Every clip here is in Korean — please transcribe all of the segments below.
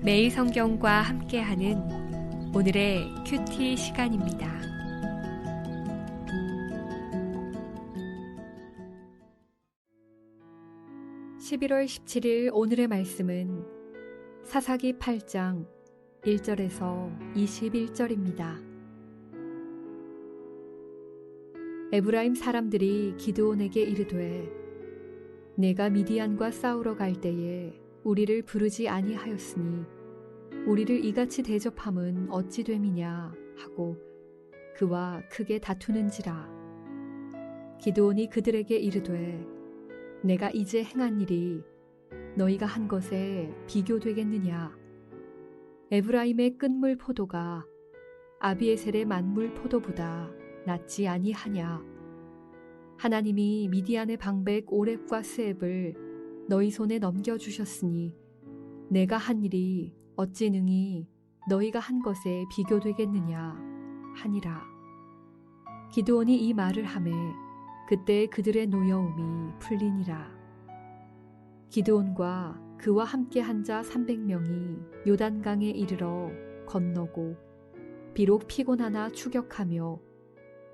매일 성경과 함께하는 오늘의 큐티 시간입니다. 11월 17일 오늘의 말씀은 사사기 8장 1절에서 21절입니다. 에브라임 사람들이 기드온에게 이르되 내가 미디안과 싸우러 갈 때에 우리를 부르지 아니하였으니 우리를 이같이 대접함은 어찌 됨이냐 하고 그와 크게 다투는지라. 기드온이 그들에게 이르되 내가 이제 행한 일이 너희가 한 것에 비교되겠느냐. 에브라임의 끝물 포도가 아비에셀의 만물 포도보다 낫지 아니하냐. 하나님이 미디안의 방백 오렙과 스앱을 너희 손에 넘겨주셨으니 내가 한 일이 어찌 능히 너희가 한 것에 비교되겠느냐 하니라. 기드온이 이 말을 하매 그때 그들의 노여움이 풀리니라. 기드온과 그와 함께 한 자 300명이 요단강에 이르러 건너고 비록 피곤하나 추격하며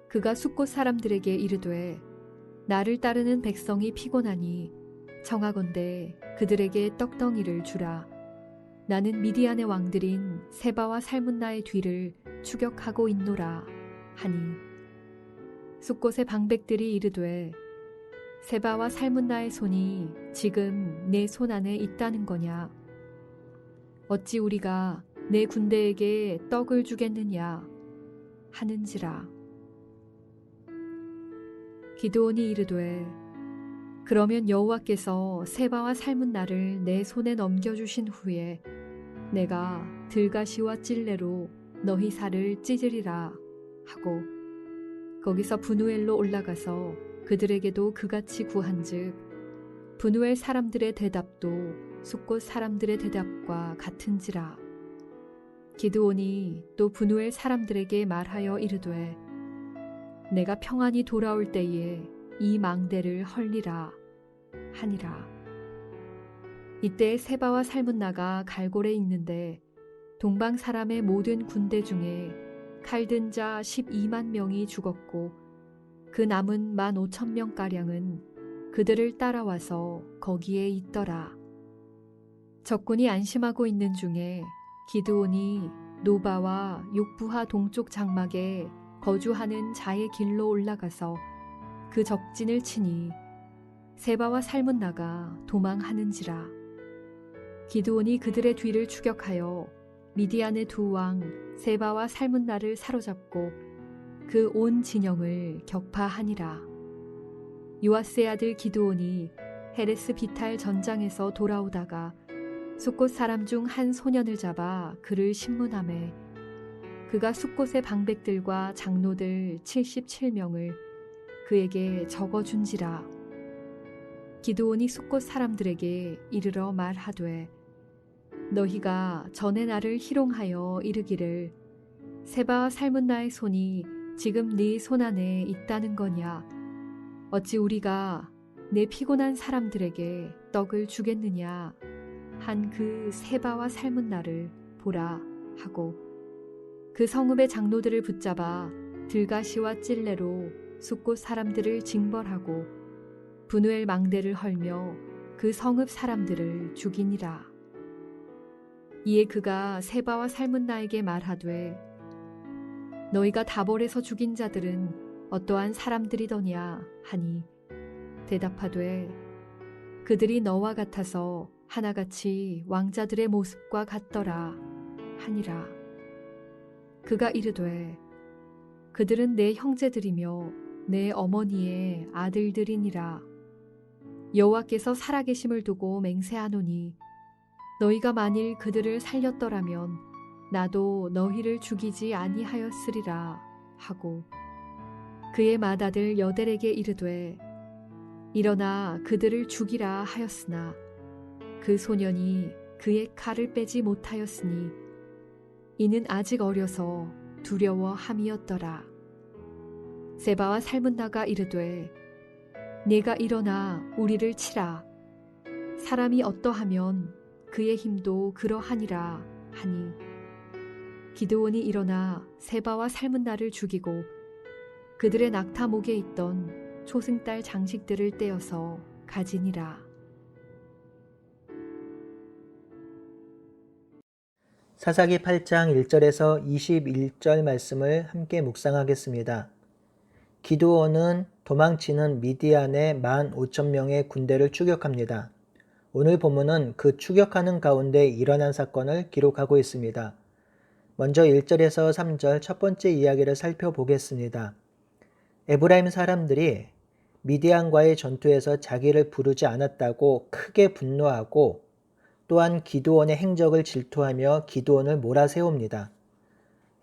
그가 숫곳 사람들에게 이르되 나를 따르는 백성이 피곤하니 청하건대 그들에게 떡덩이를 주라. 나는 미디안의 왕들인 세바와 살문나의 뒤를 추격하고 있노라 하니 숫곳의 방백들이 이르되 세바와 살문나의 손이 지금 내 손 안에 있다는 거냐. 어찌 우리가 내 군대에게 떡을 주겠느냐 하는지라. 기드온이 이르되 그러면 여호와께서 세바와 살문나를 내 손에 넘겨주신 후에 내가 들가시와 찔레로 너희 살을 찢으리라 하고 거기서 브누엘로 올라가서 그들에게도 그같이 구한즉 브누엘 사람들의 대답도 숫곳 사람들의 대답과 같은지라. 기드온이 또 브누엘 사람들에게 말하여 이르되 내가 평안히 돌아올 때에 이 망대를 헐리라 하니라. 이때 세바와 살문나가 갈골에 있는데 동방 사람의 모든 군대 중에 칼든 자 12만 명이 죽었고 그 남은 15,000명가량은 그들을 따라와서 거기에 있더라. 적군이 안심하고 있는 중에 기드온이 노바와 욕부하 동쪽 장막에 거주하는 자의 길로 올라가서 그 적진을 치니 세바와 살문나가 도망하는지라. 기드온이 그들의 뒤를 추격하여 미디안의 두 왕 세바와 살문나를 사로잡고 그 온 진영을 격파하니라. 요아스의 아들 기드온이 헤레스 비탈 전장에서 돌아오다가 숫곳 사람 중 한 소년을 잡아 그를 신문하매 그가 숫곳의 방백들과 장로들 77명을 그에게 적어준지라. 기드온이 숫곳 사람들에게 이르러 말하되 너희가 전에 나를 희롱하여 이르기를 세바와 살문나의 손이 지금 네 손 안에 있다는 거냐. 어찌 우리가 내 피곤한 사람들에게 떡을 주겠느냐 한 그 세바와 살문나를 보라 하고 그 성읍의 장로들을 붙잡아 들가시와 찔레로 숫곳 사람들을 징벌하고 브누엘 망대를 헐며 그 성읍 사람들을 죽이니라. 이에 그가 세바와 살문나에게 말하되 너희가 다볼에서 죽인 자들은 어떠한 사람들이더냐 하니 대답하되 그들이 너와 같아서 하나같이 왕자들의 모습과 같더라 하니라. 그가 이르되 그들은 내 형제들이며 내 어머니의 아들들이니라. 여호와께서 살아계심을 두고 맹세하노니 너희가 만일 그들을 살렸더라면 나도 너희를 죽이지 아니하였으리라 하고 그의 맏아들 여델에게 이르되 일어나 그들을 죽이라 하였으나 그 소년이 그의 칼을 빼지 못하였으니 이는 아직 어려서 두려워함이었더라. 세바와 살문나가 이르되 네가 일어나 우리를 치라. 사람이 어떠하면 그의 힘도 그러하니라 하니 기드온이 일어나 세바와 살문나를 죽이고 그들의 낙타목에 있던 초승달 장식들을 떼어서 가지니라. 사사기 8장 1절에서 21절 말씀을 함께 묵상하겠습니다. 기드온은 도망치는 미디안의 15,000명의 군대를 추격합니다. 오늘 본문은 그 추격하는 가운데 일어난 사건을 기록하고 있습니다. 먼저 1절에서 3절 첫 번째 이야기를 살펴보겠습니다. 에브라임 사람들이 미디안과의 전투에서 자기를 부르지 않았다고 크게 분노하고 또한 기드온의 행적을 질투하며 기드온을 몰아세웁니다.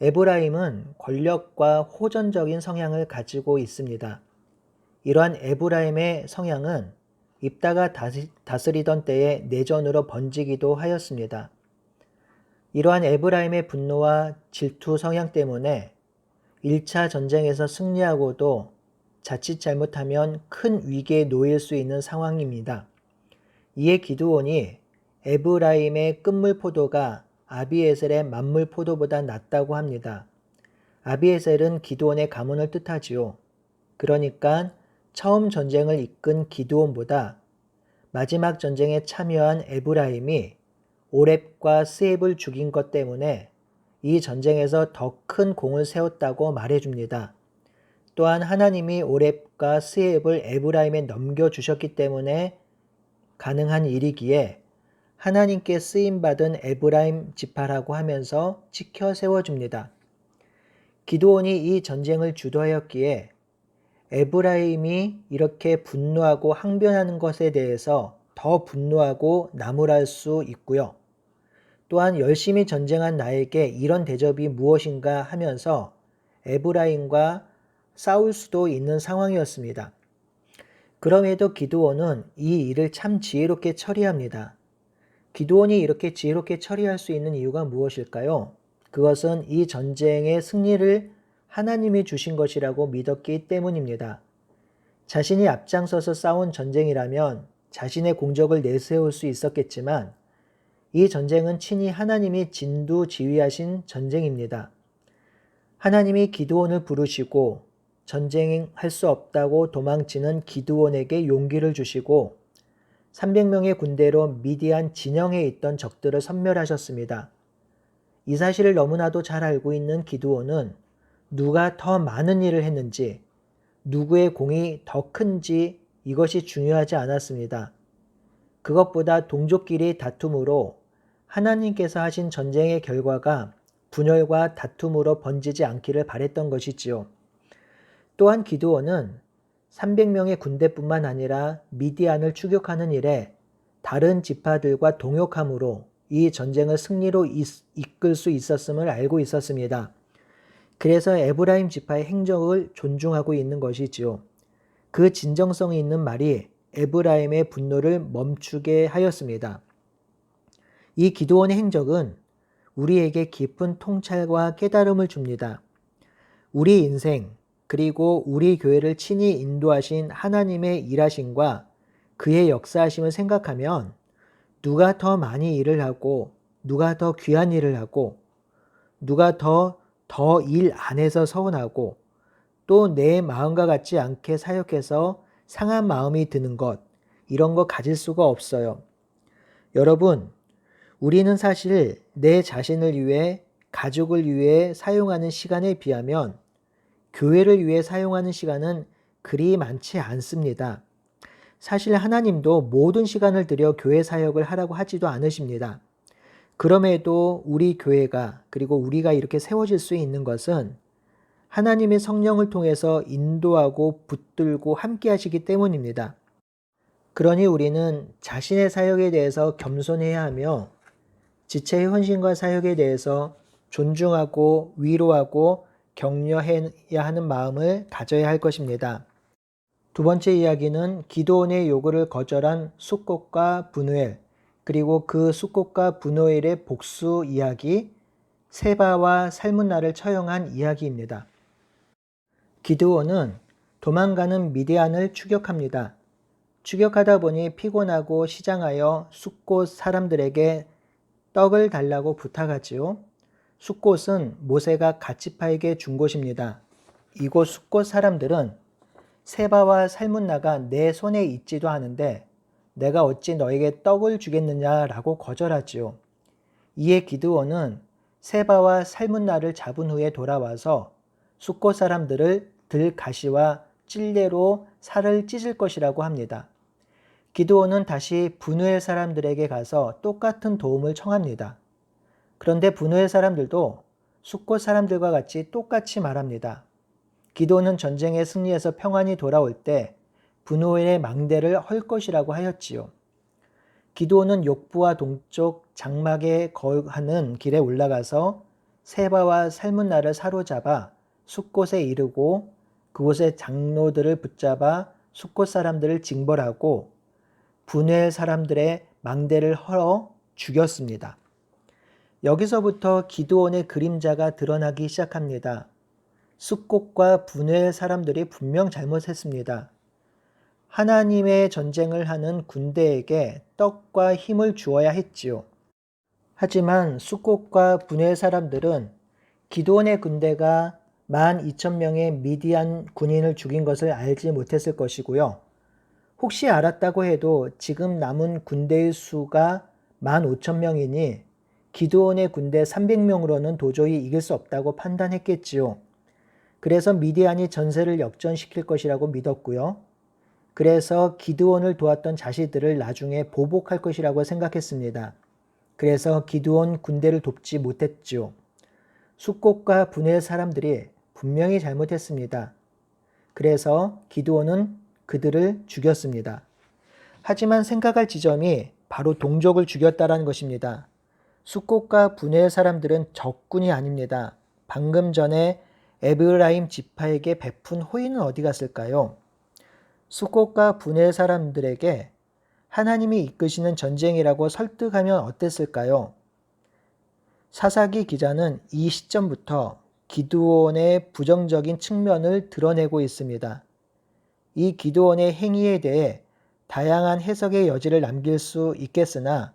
에브라임은 권력과 호전적인 성향을 가지고 있습니다. 이러한 에브라임의 성향은 입다가 다스리던 때에 내전으로 번지기도 하였습니다. 이러한 에브라임의 분노와 질투 성향 때문에 1차 전쟁에서 승리하고도 자칫 잘못하면 큰 위기에 놓일 수 있는 상황입니다. 이에 기드온이 에브라임의 끝물 포도가 아비에셀의 만물 포도보다 낫다고 합니다. 아비에셀은 기드온의 가문을 뜻하지요. 그러니까 처음 전쟁을 이끈 기드온보다 마지막 전쟁에 참여한 에브라임이 오렙과 스앱을 죽인 것 때문에 이 전쟁에서 더 큰 공을 세웠다고 말해줍니다. 또한 하나님이 오렙과 스앱을 에브라임에 넘겨주셨기 때문에 가능한 일이기에 하나님께 쓰임받은 에브라임 지파라고 하면서 지켜 세워줍니다. 기드온이 이 전쟁을 주도하였기에 에브라임이 이렇게 분노하고 항변하는 것에 대해서 더 분노하고 나무랄 수 있고요. 또한 열심히 전쟁한 나에게 이런 대접이 무엇인가 하면서 에브라임과 싸울 수도 있는 상황이었습니다. 그럼에도 기드온은 이 일을 참 지혜롭게 처리합니다. 기드온이 이렇게 지혜롭게 처리할 수 있는 이유가 무엇일까요? 그것은 이 전쟁의 승리를 하나님이 주신 것이라고 믿었기 때문입니다. 자신이 앞장서서 싸운 전쟁이라면 자신의 공적을 내세울 수 있었겠지만 이 전쟁은 친히 하나님이 진두지휘하신 전쟁입니다. 하나님이 기드온을 부르시고 전쟁할 수 없다고 도망치는 기드온에게 용기를 주시고 300명의 군대로 미디안 진영에 있던 적들을 섬멸하셨습니다. 이 사실을 너무나도 잘 알고 있는 기드온은 누가 더 많은 일을 했는지, 누구의 공이 더 큰지 이것이 중요하지 않았습니다. 그것보다 동족끼리 다툼으로 하나님께서 하신 전쟁의 결과가 분열과 다툼으로 번지지 않기를 바랬던 것이지요. 또한 기드온은 300명의 군대뿐만 아니라 미디안을 추격하는 일에 다른 지파들과 동역함으로 이 전쟁을 승리로 이끌 수 있었음을 알고 있었습니다. 그래서 에브라임 지파의 행적을 존중하고 있는 것이지요. 그 진정성이 있는 말이 에브라임의 분노를 멈추게 하였습니다. 이 기드온의 행적은 우리에게 깊은 통찰과 깨달음을 줍니다. 우리 인생 그리고 우리 교회를 친히 인도하신 하나님의 일하심과 그의 역사하심을 생각하면 누가 더 많이 일을 하고 누가 더 귀한 일을 하고 누가 더 일 안에서 서운하고 또 내 마음과 같지 않게 사역해서 상한 마음이 드는 것 이런 거 가질 수가 없어요. 여러분, 우리는 사실 내 자신을 위해 가족을 위해 사용하는 시간에 비하면 교회를 위해 사용하는 시간은 그리 많지 않습니다. 사실 하나님도 모든 시간을 들여 교회 사역을 하라고 하지도 않으십니다. 그럼에도 우리 교회가 그리고 우리가 이렇게 세워질 수 있는 것은 하나님의 성령을 통해서 인도하고 붙들고 함께 하시기 때문입니다. 그러니 우리는 자신의 사역에 대해서 겸손해야 하며 지체의 헌신과 사역에 대해서 존중하고 위로하고 격려해야 하는 마음을 가져야 할 것입니다. 두 번째 이야기는 기드온의 요구를 거절한 숫꽃과 분우엘 그리고 그 숫꽃과 분우엘의 복수 이야기 세바와 살문나를 처형한 이야기입니다. 기드온은 도망가는 미디안을 추격합니다. 추격하다 보니 피곤하고 시장하여 숫곳 사람들에게 떡을 달라고 부탁하지요. 숫곳은 모세가 갓지파에게 준 곳입니다. 이곳 숫곳 사람들은 세바와 살문나가 내 손에 있지도 않은데 내가 어찌 너에게 떡을 주겠느냐라고 거절하지요. 이에 기드온은 세바와 살문나를 잡은 후에 돌아와서 숫곳 사람들을 들가시와 찔레로 살을 찢을 것이라고 합니다. 기드온은 다시 분우엘 사람들에게 가서 똑같은 도움을 청합니다. 그런데 분우엘 사람들도 숫곳 사람들과 같이 똑같이 말합니다. 기드온은 전쟁에 승리해서 평안히 돌아올 때 분우엘의 망대를 헐 것이라고 하였지요. 기드온은 욕부와 동쪽 장막에 거하는 길에 올라가서 세바와 살문나를 사로잡아 숫곳에 이르고 그곳의 장로들을 붙잡아 숫곳 사람들을 징벌하고 분우엘 사람들의 망대를 헐어 죽였습니다. 여기서부터 기드온의 그림자가 드러나기 시작합니다. 숫곳과 분우엘 사람들이 분명 잘못했습니다. 하나님의 전쟁을 하는 군대에게 떡과 힘을 주어야 했지요. 하지만 숫곳과 분우엘 사람들은 기드온의 군대가 12,000명의 미디안 군인을 죽인 것을 알지 못했을 것이고요. 혹시 알았다고 해도 지금 남은 군대의 수가 15,000명이니 기드온의 군대 300명으로는 도저히 이길 수 없다고 판단했겠지요. 그래서 미디안이 전세를 역전시킬 것이라고 믿었고요. 그래서 기드온을 도왔던 자신들을 나중에 보복할 것이라고 생각했습니다. 그래서 기드온 군대를 돕지 못했지요. 숫곳과 분우엘 사람들이 분명히 잘못했습니다. 그래서 기드온은 그들을 죽였습니다. 하지만 생각할 지점이 바로 동족을 죽였다는 것입니다. 숫곳과 분우엘 사람들은 적군이 아닙니다. 방금 전에 에브라임 지파에게 베푼 호의는 어디 갔을까요? 숫곳과 분우엘 사람들에게 하나님이 이끄시는 전쟁이라고 설득하면 어땠을까요? 사사기 기자는 이 시점부터 기드온의 부정적인 측면을 드러내고 있습니다. 이 기드온의 행위에 대해 다양한 해석의 여지를 남길 수 있겠으나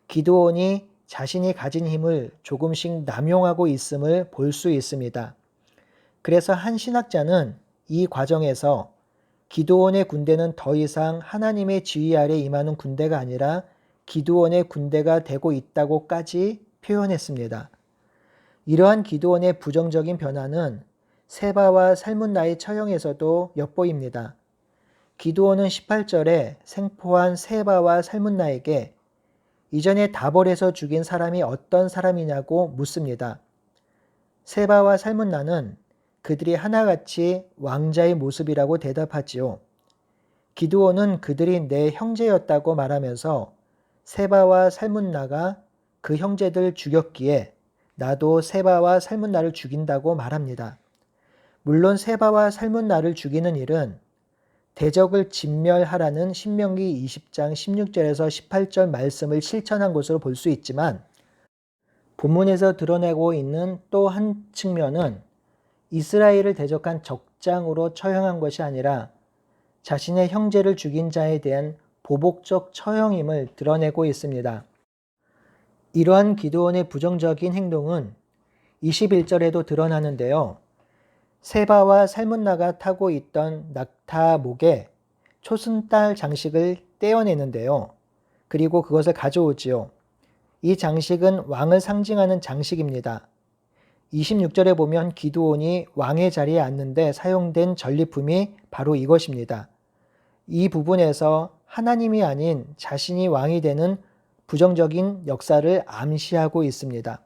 기드온이 자신이 가진 힘을 조금씩 남용하고 있음을 볼 수 있습니다. 그래서 한 신학자는 이 과정에서 기드온의 군대는 더 이상 하나님의 지휘 아래 임하는 군대가 아니라 기드온의 군대가 되고 있다고까지 표현했습니다. 이러한 기드온의 부정적인 변화는 세바와 살문나의 처형에서도 엿보입니다. 기드온은 18절에 생포한 세바와 살문나에게 이전에 다볼에서 죽인 사람이 어떤 사람이냐고 묻습니다. 세바와 살문나는 그들이 하나같이 왕자의 모습이라고 대답하지요. 기드온은 그들이 내 형제였다고 말하면서 세바와 살문나가 그 형제들 죽였기에 나도 세바와 살문나를 죽인다고 말합니다. 물론 세바와 살문나를 죽이는 일은 대적을 진멸하라는 신명기 20장 16절에서 18절 말씀을 실천한 것으로 볼 수 있지만 본문에서 드러내고 있는 또 한 측면은 이스라엘을 대적한 적장으로 처형한 것이 아니라 자신의 형제를 죽인 자에 대한 보복적 처형임을 드러내고 있습니다. 이러한 기드온의 부정적인 행동은 21절에도 드러나는데요. 세바와 살문나가 타고 있던 낙타 목에 초승달 장식을 떼어내는데요. 그리고 그것을 가져오지요. 이 장식은 왕을 상징하는 장식입니다. 26절에 보면 기드온이 왕의 자리에 앉는데 사용된 전리품이 바로 이것입니다. 이 부분에서 하나님이 아닌 자신이 왕이 되는 부정적인 역사를 암시하고 있습니다.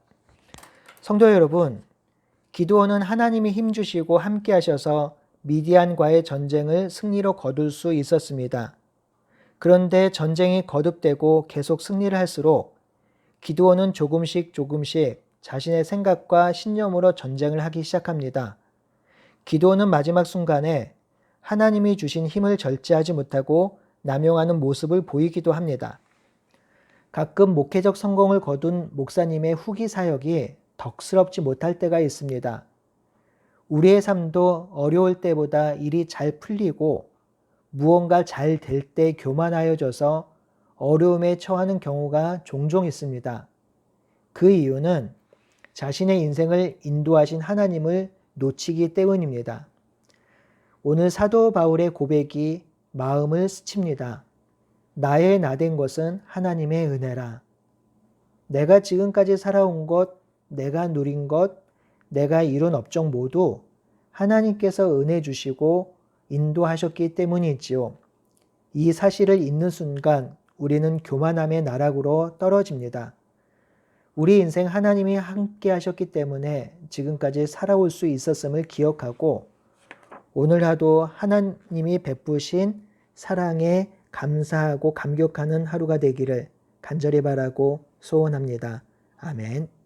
성도 여러분, 기드온은 하나님이 힘주시고 함께 하셔서 미디안과의 전쟁을 승리로 거둘 수 있었습니다. 그런데 전쟁이 거듭되고 계속 승리를 할수록 기드온은 조금씩 자신의 생각과 신념으로 전쟁을 하기 시작합니다. 기드온은 마지막 순간에 하나님이 주신 힘을 절제하지 못하고 남용하는 모습을 보이기도 합니다. 가끔 목회적 성공을 거둔 목사님의 후기 사역이 덕스럽지 못할 때가 있습니다. 우리의 삶도 어려울 때보다 일이 잘 풀리고 무언가 잘 될 때 교만하여져서 어려움에 처하는 경우가 종종 있습니다. 그 이유는 자신의 인생을 인도하신 하나님을 놓치기 때문입니다. 오늘 사도 바울의 고백이 마음을 스칩니다. 나의 나된 것은 하나님의 은혜라. 내가 지금까지 살아온 것, 내가 누린 것, 내가 이룬 업적 모두 하나님께서 은혜 주시고 인도하셨기 때문이지요. 이 사실을 잊는 순간 우리는 교만함의 나락으로 떨어집니다. 우리 인생 하나님이 함께 하셨기 때문에 지금까지 살아올 수 있었음을 기억하고 오늘 하루 하나님이 베푸신 사랑에 감사하고 감격하는 하루가 되기를 간절히 바라고 소원합니다. 아멘.